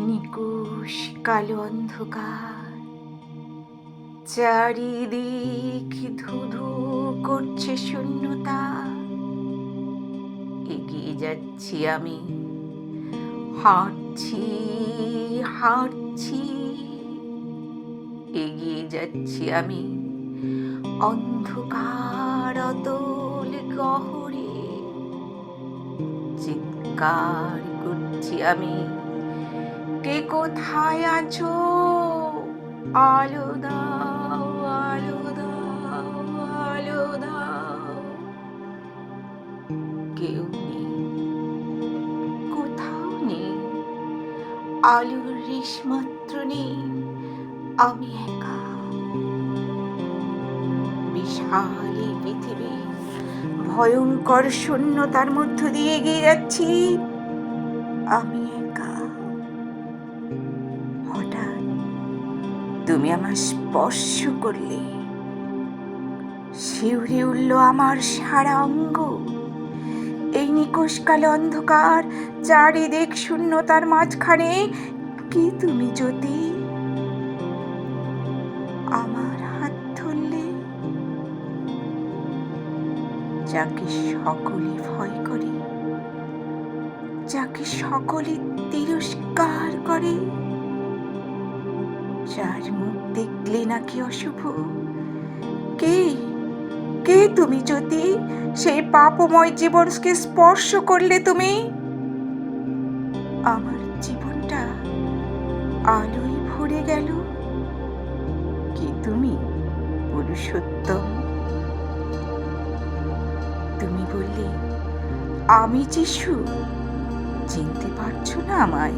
নিকুশ কালো অন্ধকার, চারিদিক ধুধু করছে শূন্যতা। এগিয়ে যাচ্ছি আমি, হাঁটছি হাঁটছি, এগিয়ে যাচ্ছি আমি অন্ধকার অতল গহরে। চিৎকার করছি আমি, কে কোথায় আছো? আলো দাও, আলো দাও, আলো দাও। কেউ নেই, কোথাও নেই, আলোর রেশমাত্র নেই। আমি একা, বিশাল এই পৃথিবী, ভয়ঙ্কর শূন্যতার মধ্য দিয়ে এগিয়ে যাচ্ছি। আমি একা। হঠাৎ তুমি আমার স্পর্শ করলে, শিউরে উঠল আমার সারা অঙ্গ। এই নিকোষ কালো অন্ধকার, চারিদিক শূন্যতার মাঝখানে কি তুমি জ্যোতি? আমার হাত ধরলে, যাকে সকলে ভয় করে, যাকে সকলে তিরস্কার করে, যার মুখ দেখলে নাকি অশুভ। কে কে তুমি জ্যোতি? সেই পাপময় জীবনকে স্পর্শ করলে তুমি। আমার জীবনটা আলোয় ভরে গেল। কি তুমি পুরুষোত্তম? তুমি বললে আমি যিশু। চিনতে পারছো না আমায়?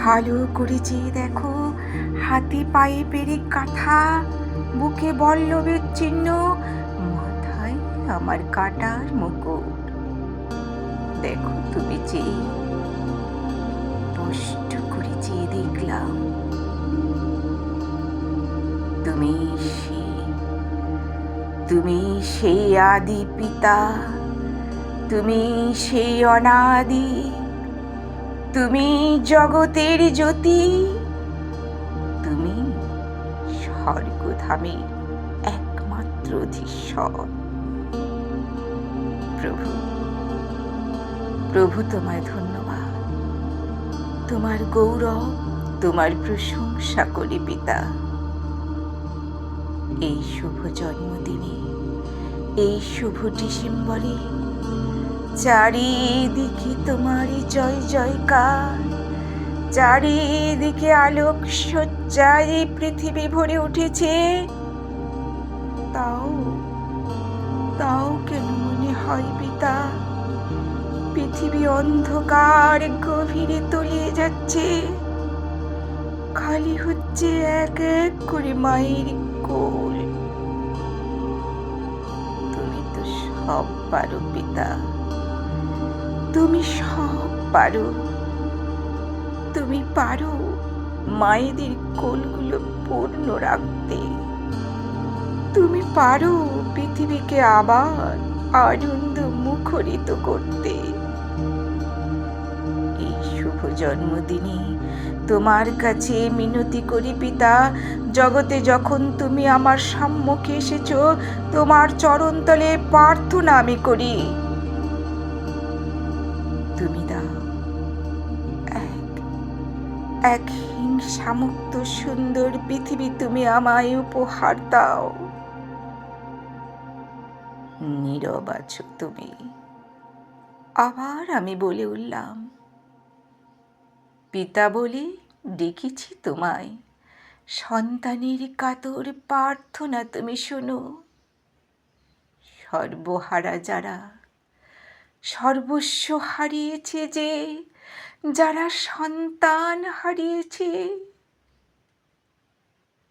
ভালো করে চেয়ে দেখো, হাতে পায়ে পেরেক কাঁথা, বুকে বল্লভের চিহ্ন, মাথায় আমার কাটার মুকুট। দেখো তুমি চেয়ে, স্পষ্ট করে চেয়ে দেখলাম, তুমি সেই আদি পিতা, তুমি সেই অনাদি, তুমি জগতের জ্যোতি, তুমি স্বর্গধামের একমাত্র অধীশ্বর। প্রভু তোমায় ধন্যবাদ। তোমার গৌরব, তোমার প্রশংসা করি পিতা। এই শুভ জন্মদিনে, এই শুভ ডিসেম্বরে, চারিদিকে তোমারই জয় জয়কার, চারিদিকে আলোক সজ্জায় পৃথিবী ভরে উঠেছে। তাও কেন মনে হয় পিতা, পৃথিবী অন্ধকার গভীরে তলিয়ে যাচ্ছে, খালি হচ্ছে এক এক করে মায়ের কোল। তুমি তো সব পারো পিতা, তুমি সব পারো। তুমি পারো মায়েদের কোলগুলো পূর্ণ রাখতে। তুমি পারো পৃথিবীকে আবার আনন্দ মুখরিত করতে। এই শুভ জন্মদিনে তোমার কাছে মিনতি করি পিতা, জগতে যখন তুমি আমার সম্মুখে এসেছো, তোমার চরণতলে প্রার্থনা আমি করি। তুমি দাও এক হিংসামুক্ত সুন্দর পৃথিবী, তুমি আমায় উপহার দাও। নীরব আছো তুমি। আবার আমি বলে উঠলাম, পিতা বলে ডেকেছি তোমায়, সন্তানের কাতর প্রার্থনা তুমি শোনো। সর্বহারা যারা, সর্বস্ব হারিয়েছে যে, যারা সন্তান হারিয়েছে,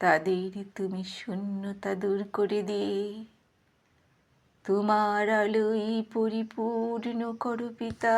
তাদের তুমি শূন্যতা দূর করে দিয়ে তোমার আলোয় পরিপূর্ণ করো পিতা।